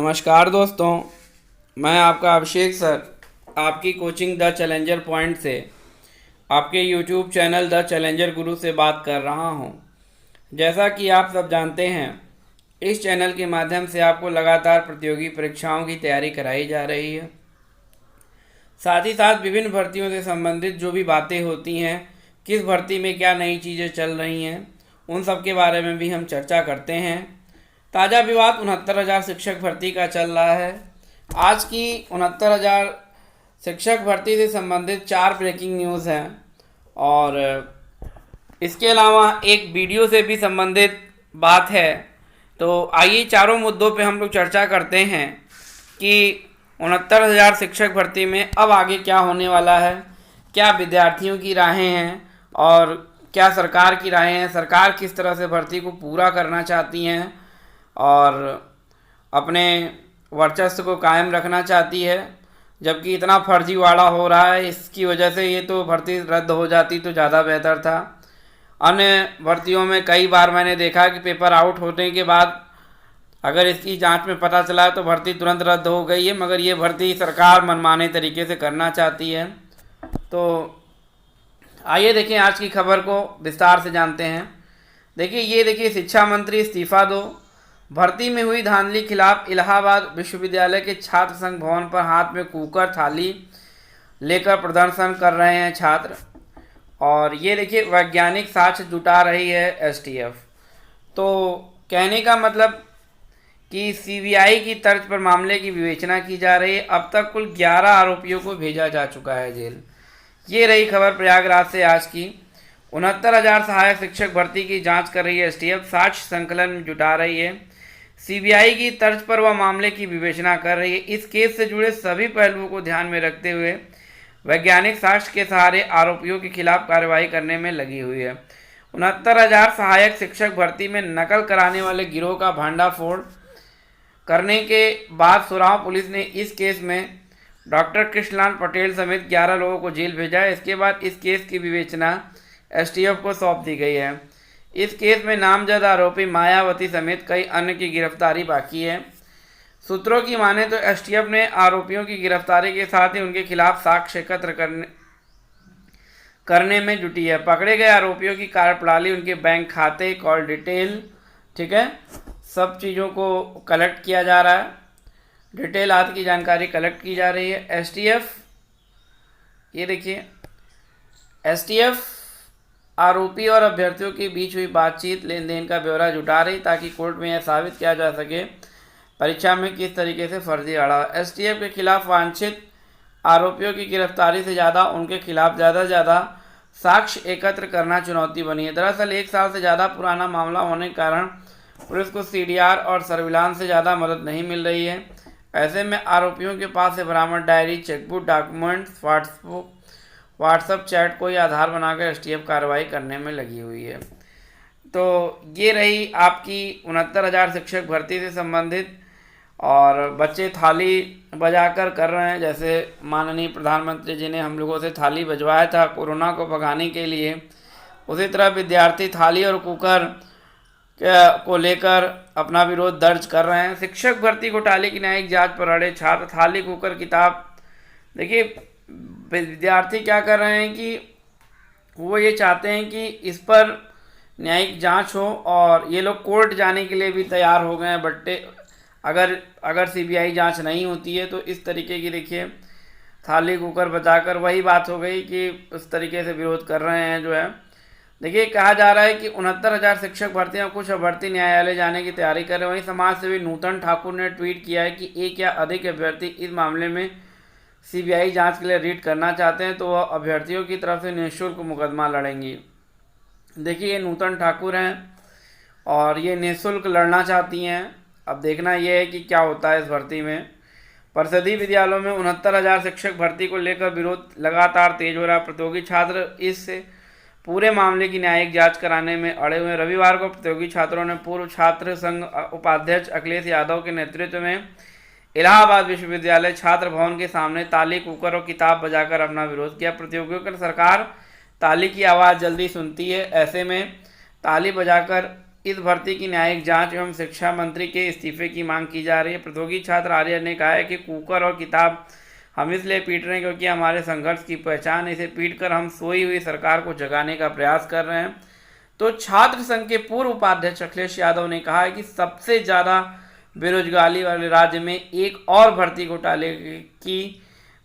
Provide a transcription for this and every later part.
नमस्कार दोस्तों, मैं आपका अभिषेक सर आपकी कोचिंग द चैलेंजर पॉइंट से आपके यूट्यूब चैनल द चैलेंजर गुरु से बात कर रहा हूं। जैसा कि आप सब जानते हैं, इस चैनल के माध्यम से आपको लगातार प्रतियोगी परीक्षाओं की तैयारी कराई जा रही है। साथ ही साथ विभिन्न भर्तियों से संबंधित जो भी बातें होती हैं, किस भर्ती में क्या नई चीज़ें चल रही हैं, उन सब के बारे में भी हम चर्चा करते हैं। ताज़ा विवाद 69,000 शिक्षक भर्ती का चल रहा है। आज की 69,000 शिक्षक भर्ती से संबंधित 4 ब्रेकिंग न्यूज़ हैं और इसके अलावा एक वीडियो से भी संबंधित बात है। तो आइए चारों मुद्दों पे हम लोग चर्चा करते हैं कि 69,000 शिक्षक भर्ती में अब आगे क्या होने वाला है, क्या विद्यार्थियों की राहें हैं और क्या सरकार की राहें हैं, सरकार किस तरह से भर्ती को पूरा करना चाहती हैं और अपने वर्चस्व को कायम रखना चाहती है। जबकि इतना फर्जीवाड़ा हो रहा है, इसकी वजह से ये तो भर्ती रद्द हो जाती तो ज़्यादा बेहतर था। अन्य भर्तियों में कई बार मैंने देखा कि पेपर आउट होने के बाद अगर इसकी जांच में पता चला तो भर्ती तुरंत रद्द हो गई है, मगर ये भर्ती सरकार मनमाने तरीके से करना चाहती है। तो आइए देखें आज की खबर को विस्तार से जानते हैं। देखिए शिक्षा मंत्री इस्तीफा दो, भर्ती में हुई धांधली खिलाफ इलाहाबाद विश्वविद्यालय के छात्र संघ भवन पर हाथ में कुकर थाली लेकर प्रदर्शन कर रहे हैं छात्र। और ये देखिए वैज्ञानिक साक्ष्य जुटा रही है एसटीएफ। तो कहने का मतलब कि सीबीआई की तर्ज पर मामले की विवेचना की जा रही है। अब तक कुल 11 आरोपियों को भेजा जा चुका है जेल। ये रही खबर प्रयागराज से आज की। 69,000 सहायक शिक्षक भर्ती की जांच कर रही है एसटीएफ, साक्ष्य संकलन में जुटा रही है। सीबीआई की तर्ज पर वह मामले की विवेचना कर रही है। इस केस से जुड़े सभी पहलुओं को ध्यान में रखते हुए वैज्ञानिक साक्ष्य के सहारे आरोपियों के खिलाफ कार्रवाई करने में लगी हुई है। 69,000 सहायक शिक्षक भर्ती में नकल कराने वाले गिरोह का भांडाफोड़ करने के बाद सुराव पुलिस ने इस केस में डॉक्टर कृष्णलाल पटेल समेत 11 लोगों को जेल भेजा है। इसके बाद इस केस की विवेचना एसटीएफ को सौंप दी गई है। इस केस में नामजद आरोपी मायावती समेत कई अन्य की गिरफ्तारी बाकी है। सूत्रों की माने तो एसटीएफ ने आरोपियों की गिरफ्तारी के साथ ही उनके खिलाफ साक्ष्य एकत्र करने में जुटी है। पकड़े गए आरोपियों की कार्यप्रणाली, उनके बैंक खाते, कॉल डिटेल, ठीक है, सब चीज़ों को कलेक्ट किया जा रहा है। डिटेल आदि की जानकारी कलेक्ट की जा रही है। एसटीएफ, ये देखिए एसटीएफ आरोपी और अभ्यर्थियों के बीच हुई बातचीत, लेन देन का ब्यौरा जुटा रही ताकि कोर्ट में यह साबित किया जा सके परीक्षा में किस तरीके से फर्जीवाड़ा। एसटीएफ के खिलाफ वांछित आरोपियों की गिरफ्तारी से ज़्यादा उनके खिलाफ ज़्यादा से ज़्यादा साक्ष्य एकत्र करना चुनौती बनी है। दरअसल 1 साल से ज़्यादा पुराना मामला होने के कारण पुलिस को सीडीआर और सर्विलांस से ज़्यादा मदद नहीं मिल रही है। ऐसे में आरोपियों के पास से बरामद diary, chequebook, documents, WhatsApp chat को ही आधार बनाकर एसटीएफ कार्रवाई करने में लगी हुई है। तो ये रही आपकी 69,000 शिक्षक भर्ती से संबंधित। और बच्चे थाली बजाकर कर रहे हैं, जैसे माननीय प्रधानमंत्री जी ने हम लोगों से थाली बजवाया था कोरोना को भगाने के लिए, उसी तरह विद्यार्थी थाली और कुकर को लेकर अपना विरोध दर्ज कर रहे हैं। शिक्षक भर्ती घोटाले की न्यायिक जांच पर अड़े छात्र, थाली कुकर किताब। देखिए विद्यार्थी क्या कर रहे हैं कि वो ये चाहते हैं कि इस पर न्यायिक जांच हो और ये लोग कोर्ट जाने के लिए भी तैयार हो गए हैं। बट्टे अगर सीबीआई जांच नहीं होती है तो इस तरीके की देखिए थाली कुकर बजाकर वही बात हो गई कि उस तरीके से विरोध कर रहे हैं जो है। देखिए कहा जा रहा है कि 69,000 शिक्षक भर्ती में कुछ अभ्यर्थी न्यायालय जाने की तैयारी कर रहे हैं। वहीं समाज सेवी नूतन ठाकुर ने ट्वीट किया है कि एक या अधिक अभ्यर्थी इस मामले में सीबीआई जांच के लिए रीट करना चाहते हैं तो वह अभ्यर्थियों की तरफ से निःशुल्क मुकदमा लड़ेंगी। देखिए ये नूतन ठाकुर हैं और ये निःशुल्क लड़ना चाहती हैं। अब देखना यह है कि क्या होता है इस भर्ती में। परिषदीय विद्यालयों में 69,000 शिक्षक भर्ती को लेकर विरोध लगातार तेज हो रहा। प्रतियोगी छात्र इस पूरे मामले की न्यायिक जांच कराने में अड़े हुए। रविवार को प्रतियोगी छात्रों ने पूर्व छात्र संघ उपाध्यक्ष अखिलेश यादव के नेतृत्व में इलाहाबाद विश्वविद्यालय छात्र भवन के सामने ताली, कुकर और किताब बजाकर अपना विरोध किया। प्रतियोगियों की सरकार ताली की आवाज़ जल्दी सुनती है, ऐसे में ताली बजाकर इस भर्ती की न्यायिक जांच एवं शिक्षा मंत्री के इस्तीफे की मांग की जा रही है। प्रतियोगी छात्र आर्य ने कहा है कि कुकर और किताब हम इसलिए पीट रहे हैं क्योंकि हमारे संघर्ष की पहचान है, इसे पीट कर हम सोई हुई सरकार को जगाने का प्रयास कर रहे हैं। तो छात्र संघ के पूर्व उपाध्यक्ष अखिलेश यादव ने कहा है कि सबसे ज़्यादा बेरोजगारी वाले राज्य में एक और भर्ती घोटाले की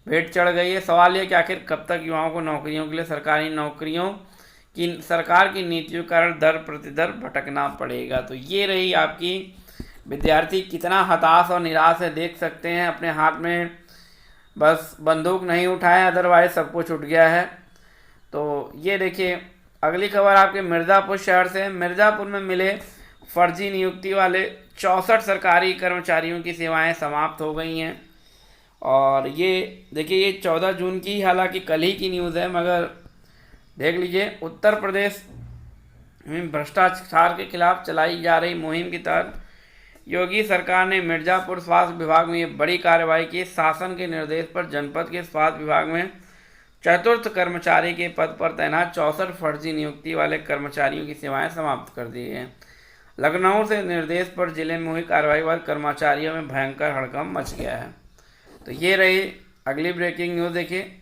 भेंट चढ़ गई है। सवाल यह कि आखिर कब तक युवाओं को नौकरियों के लिए सरकारी नौकरियों की सरकार की नीतियों के कारण दर प्रतिदर भटकना पड़ेगा। तो ये रही आपकी विद्यार्थी कितना हताश और निराश है, देख सकते हैं। अपने हाथ में बस बंदूक नहीं उठाए, अदरवाइज सब कुछ उठ गया है। तो ये देखिए अगली खबर आपके मिर्ज़ापुर शहर से। मिर्ज़ापुर में मिले फर्जी नियुक्ति वाले 64 सरकारी कर्मचारियों की सेवाएं समाप्त हो गई हैं। और ये देखिए ये 14 जून की, हालांकि कल ही की न्यूज़ है, मगर देख लीजिए उत्तर प्रदेश में भ्रष्टाचार के खिलाफ चलाई जा रही मुहिम के तहत योगी सरकार ने मिर्ज़ापुर स्वास्थ्य विभाग में ये बड़ी कार्रवाई की। शासन के निर्देश पर जनपद के स्वास्थ्य विभाग में चतुर्थ कर्मचारी के पद पर तैनात 64 फर्जी नियुक्ति वाले कर्मचारियों की सेवाएं समाप्त कर दी हैं। लखनऊ से निर्देश पर जिले में हुई कार्रवाई के बाद कर्मचारियों में भयंकर हड़कंप मच गया है। तो ये रही अगली ब्रेकिंग न्यूज़। देखिए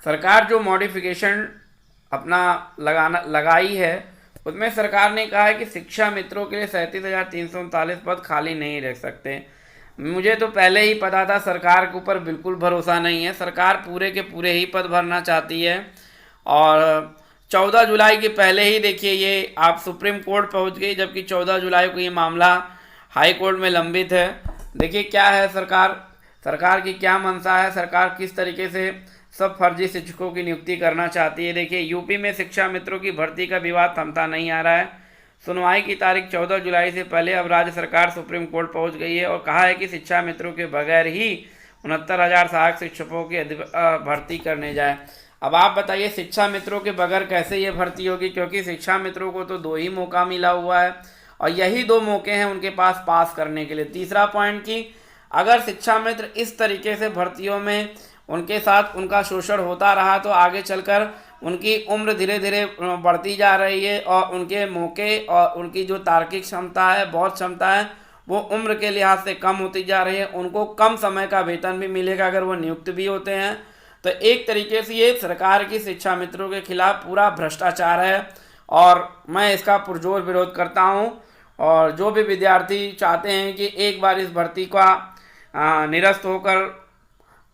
सरकार जो मॉडिफिकेशन अपना लगाई है उसमें सरकार ने कहा है कि शिक्षा मित्रों के लिए 37,339 पद खाली नहीं रह सकते। मुझे तो पहले ही पता था, सरकार के ऊपर बिल्कुल भरोसा नहीं है। सरकार पूरे के पूरे ही पद भरना चाहती है और 14 जुलाई के पहले ही देखिए ये आप सुप्रीम कोर्ट पहुंच गई, जबकि 14 जुलाई को ये मामला हाई कोर्ट में लंबित है। देखिए क्या है सरकार की क्या मंशा है, सरकार किस तरीके से सब फर्जी शिक्षकों की नियुक्ति करना चाहती है। देखिए यूपी में शिक्षा मित्रों की भर्ती का विवाद थमता नहीं आ रहा है। सुनवाई की तारीख 14 जुलाई से पहले अब राज्य सरकार सुप्रीम कोर्ट पहुंच गई है और कहा है कि शिक्षा मित्रों के बगैर ही 69,000 सहायक शिक्षकों की भर्ती करने जाए। अब आप बताइए शिक्षा मित्रों के बगैर कैसे ये भर्ती होगी, क्योंकि शिक्षा मित्रों को तो 2 ही मौका मिला हुआ है और यही 2 मौके हैं उनके पास पास करने के लिए। तीसरा पॉइंट कि अगर शिक्षा मित्र इस तरीके से भर्तियों में उनके साथ उनका शोषण होता रहा तो आगे चलकर उनकी उम्र धीरे धीरे बढ़ती जा रही है और उनके मौके और उनकी जो तार्किक क्षमता है, बहुत क्षमता है, वो उम्र के लिहाज से कम होती जा रही है। उनको कम समय का वेतन भी मिलेगा अगर वो नियुक्त भी होते हैं। तो एक तरीके से ये सरकार की शिक्षा मित्रों के खिलाफ पूरा भ्रष्टाचार है और मैं इसका पुरजोर विरोध करता हूँ। और जो भी विद्यार्थी चाहते हैं कि एक बार इस भर्ती का निरस्त होकर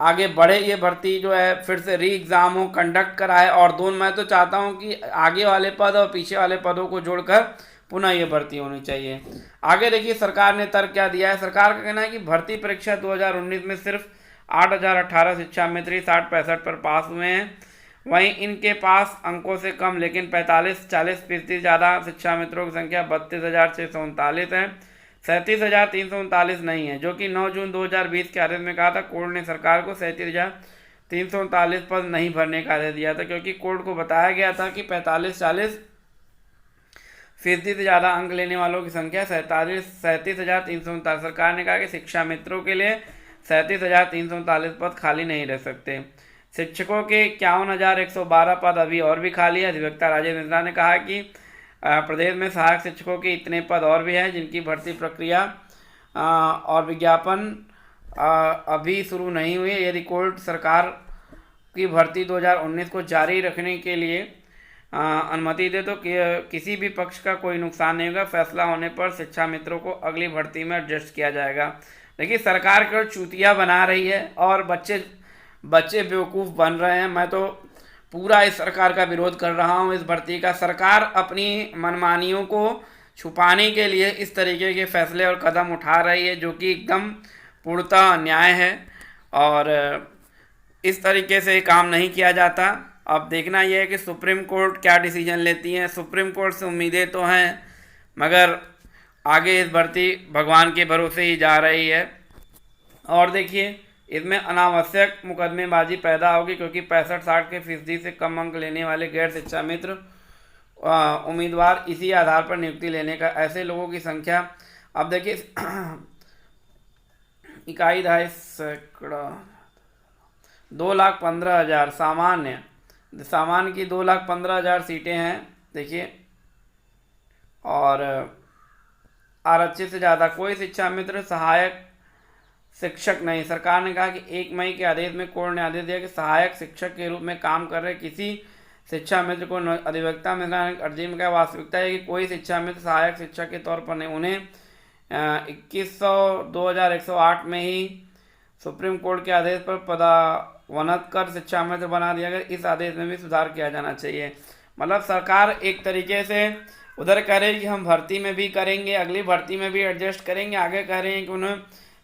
आगे बढ़े, ये भर्ती जो है फिर से री एग्ज़ाम हो, कंडक्ट कराए और दोनों, मैं तो चाहता हूँ कि आगे वाले पद और पीछे वाले पदों को जोड़कर पुनः ये भर्ती होनी चाहिए। आगे देखिए सरकार ने तर्क क्या दिया है। सरकार का कहना है कि भर्ती परीक्षा 2019 में सिर्फ 8,018 शिक्षा मित्र 60-65 पर पास हुए हैं। वहीं इनके पास अंकों से कम लेकिन 45-40% ज़्यादा शिक्षा मित्रों की संख्या 32,639 है। 37,339 नहीं है, जो कि 9 जून 2020 के आदेश में कहा था। कोर्ट ने सरकार को 37,339 पद नहीं भरने का आदेश दिया था, क्योंकि कोर्ट को बताया गया था कि 45-40% से ज़्यादा अंक लेने वालों की संख्या 37,339। सरकार ने कहा कि शिक्षा मित्रों के लिए 37,339 पद खाली नहीं रह सकते। शिक्षकों के 51,112 पद अभी और भी खाली है। अधिवक्ता राजेश मिश्रा ने कहा कि प्रदेश में सहायक शिक्षकों के इतने पद और भी हैं जिनकी भर्ती प्रक्रिया और विज्ञापन अभी शुरू नहीं हुई। यदि कोर्ट सरकार की भर्ती 2019 को जारी रखने के लिए अनुमति दे तो किसी भी पक्ष का कोई नुकसान नहीं होगा। फैसला होने पर शिक्षा मित्रों को अगली भर्ती में एडजस्ट किया जाएगा। देखिए सरकार केवल चूतिया बना रही है और बच्चे बेवकूफ़ बन रहे हैं। मैं तो पूरा इस सरकार का विरोध कर रहा हूँ, इस भर्ती का। सरकार अपनी मनमानियों को छुपाने के लिए इस तरीके के फैसले और कदम उठा रही है, जो कि एकदम पूर्णतः अन्याय है और इस तरीके से काम नहीं किया जाता। अब देखना यह है कि सुप्रीम कोर्ट क्या डिसीजन लेती है। सुप्रीम कोर्ट से उम्मीदें तो हैं, मगर आगे इस भर्ती भगवान के भरोसे ही जा रही है। और देखिए इसमें अनावश्यक मुकदमेबाजी पैदा होगी, क्योंकि 65-60% से कम अंक लेने वाले गैर शिक्षा मित्र उम्मीदवार इसी आधार पर नियुक्ति लेने का, ऐसे लोगों की संख्या अब देखिए 2,15,000 सामान्य की 2,15,000 सीटें हैं। देखिए और आरक्षित से ज़्यादा कोई शिक्षा मित्र सहायक शिक्षक नहीं। सरकार ने कहा कि 1 मई के आदेश में कोर्ट ने आदेश दिया कि सहायक शिक्षक के रूप में काम कर रहे किसी शिक्षा मित्र को अधिवक्ता मिश्रा ने अर्जी में कहा वास्तविकता है कि कोई शिक्षा मित्र सहायक शिक्षक के तौर पर नहीं, उन्हें 2108 में ही सुप्रीम कोर्ट के आदेश पर पदोन्नत कर शिक्षा मित्र बना दिया गया। इस आदेश में भी सुधार किया जाना चाहिए। मतलब सरकार एक तरीके से उधर कह रही कि हम भर्ती में भी करेंगे, अगली भर्ती में भी एडजस्ट करेंगे, आगे कह रहे हैं कि उन्हें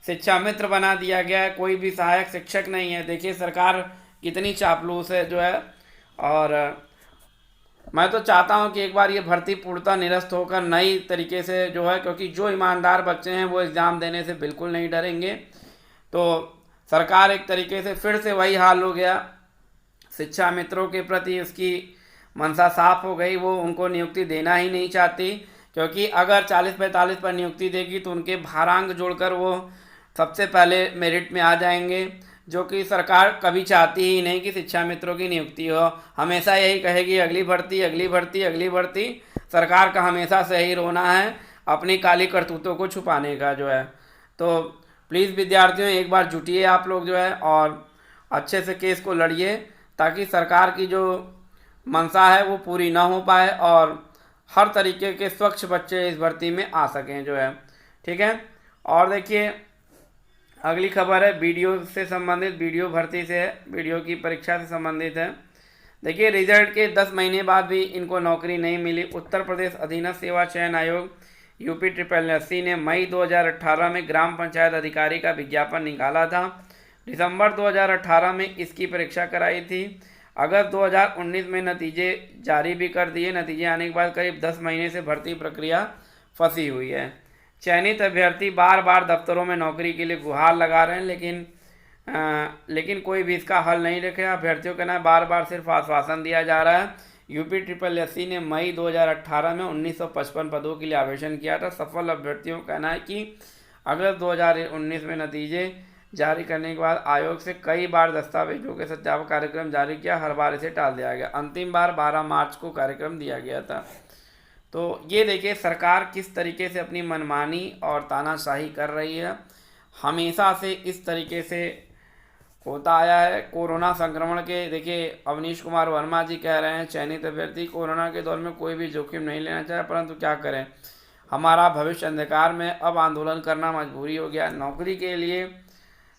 शिक्षा मित्र बना दिया गया है, कोई भी सहायक शिक्षक नहीं है। देखिए सरकार कितनी चापलूस है जो है। और मैं तो चाहता हूं कि एक बार ये भर्ती पूर्णतः निरस्त होकर नई तरीके से जो है, क्योंकि जो ईमानदार बच्चे हैं वो एग्ज़ाम देने से बिल्कुल नहीं डरेंगे। तो सरकार एक तरीके से फिर से वही हाल हो गया, शिक्षा मित्रों के प्रति उसकी मंशा साफ हो गई, वो उनको नियुक्ति देना ही नहीं चाहती, क्योंकि अगर 40-45 पर नियुक्ति देगी तो उनके भारांक जोड़कर वो सबसे पहले मेरिट में आ जाएंगे, जो कि सरकार कभी चाहती ही नहीं कि शिक्षा मित्रों की नियुक्ति हो। हमेशा यही कहेगी अगली भर्ती अगली भर्ती अगली भर्ती। सरकार का हमेशा से ही रोना है अपनी काली करतूतों को छुपाने का जो है। तो प्लीज़ विद्यार्थियों एक बार जुटिए आप लोग जो है और अच्छे से केस को लड़िए, ताकि सरकार की जो मंशा है वो पूरी ना हो पाए और हर तरीके के स्वच्छ बच्चे इस भर्ती में आ सकें जो है। ठीक है। और देखिए अगली खबर है वीडियो से संबंधित, वीडियो भर्ती से है, वीडियो की परीक्षा से संबंधित है। देखिए रिजल्ट के 10 महीने बाद भी इनको नौकरी नहीं मिली। उत्तर प्रदेश अधीनस्थ सेवा चयन आयोग UPSSSC ने मई 2018 में ग्राम पंचायत अधिकारी का विज्ञापन निकाला था। दिसंबर 2018 में इसकी परीक्षा कराई थी। अगस्त 2019 में नतीजे जारी भी कर दिए। नतीजे आने के बाद करीब 10 महीने से भर्ती प्रक्रिया फंसी हुई है। चयनित अभ्यर्थी बार बार दफ्तरों में नौकरी के लिए गुहार लगा रहे हैं, लेकिन कोई भी इसका हल नहीं रखे। अभ्यर्थियों का ना बार बार सिर्फ आश्वासन दिया जा रहा है। UPSSSC ने मई 2018 में 1955 पदों के लिए आवेदन किया था। सफल अभ्यर्थियों का कहना है कि अगस्त 2019 में नतीजे जारी करने के बाद आयोग से कई बार दस्तावेजों के सत्यापन कार्यक्रम जारी किया, हर बार इसे टाल दिया गया। अंतिम बार 12 मार्च को कार्यक्रम दिया गया था। तो ये देखिए सरकार किस तरीके से अपनी मनमानी और तानाशाही कर रही है। हमेशा से इस तरीके से होता आया है। कोरोना संक्रमण के देखिए अवनीश कुमार वर्मा जी कह रहे हैं चयनित अभ्यर्थी कोरोना के दौर में कोई भी जोखिम नहीं लेना चाहे, परंतु क्या करें, हमारा भविष्य अंधकार में, अब आंदोलन करना मजबूरी हो गया। नौकरी के लिए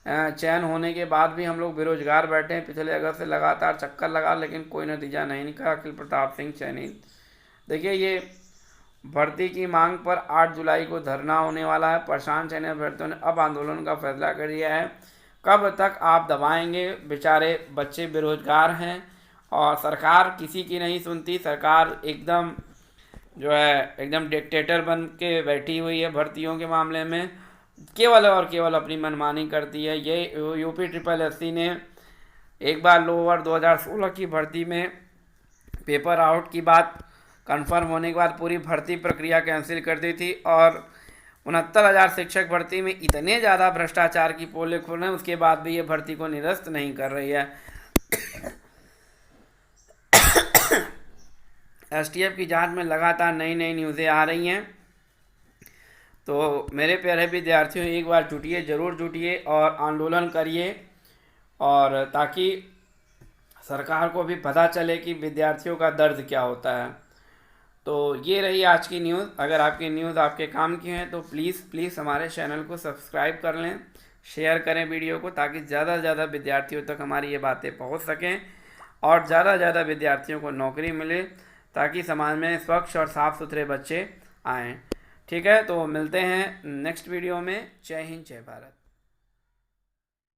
चयन होने के बाद भी हम लोग बेरोजगार बैठे हैं। पिछले अगस्त से लगातार चक्कर लगा लेकिन कोई नतीजा नहीं निकला। अखिल प्रताप सिंह चयनित। देखिए ये भर्ती की मांग पर 8 जुलाई को धरना होने वाला है। परेशान चयनित अभ्यर्थियों ने अब आंदोलन का फैसला कर लिया है। कब तक आप दबाएंगे, बेचारे बच्चे बेरोजगार हैं और सरकार किसी की नहीं सुनती। सरकार एकदम जो है एकदम डिक्टेटर बन के बैठी हुई है भर्तियों के मामले में, केवल और केवल अपनी मनमानी करती है। ये UPSSSC ने एक बार लोअर 2016 की भर्ती में पेपर आउट की बात कंफर्म होने के बाद पूरी भर्ती प्रक्रिया कैंसिल कर दी थी और 69,000 शिक्षक भर्ती में इतने ज़्यादा भ्रष्टाचार की पोलें खुल रहे हैं, उसके बाद भी ये भर्ती को निरस्त नहीं कर रही है। STF की जांच में लगातार नई नई न्यूज़ें आ रही हैं। तो मेरे प्यारे विद्यार्थियों एक बार जुटिए, ज़रूर जुटिए और आंदोलन करिए, और ताकि सरकार को भी पता चले कि विद्यार्थियों का दर्द क्या होता है। तो ये रही आज की न्यूज़। अगर आपकी न्यूज़ आपके काम की है तो प्लीज़ हमारे चैनल को सब्सक्राइब कर लें, शेयर करें वीडियो को, ताकि ज़्यादा से ज़्यादा विद्यार्थियों तक हमारी ये बातें पहुंच सकें और ज़्यादा से ज़्यादा विद्यार्थियों को नौकरी मिले, ताकि समाज में स्वच्छ और साफ़ सुथरे बच्चे आएँ। ठीक है, तो मिलते हैं नेक्स्ट वीडियो में। जय हिंद, जय भारत।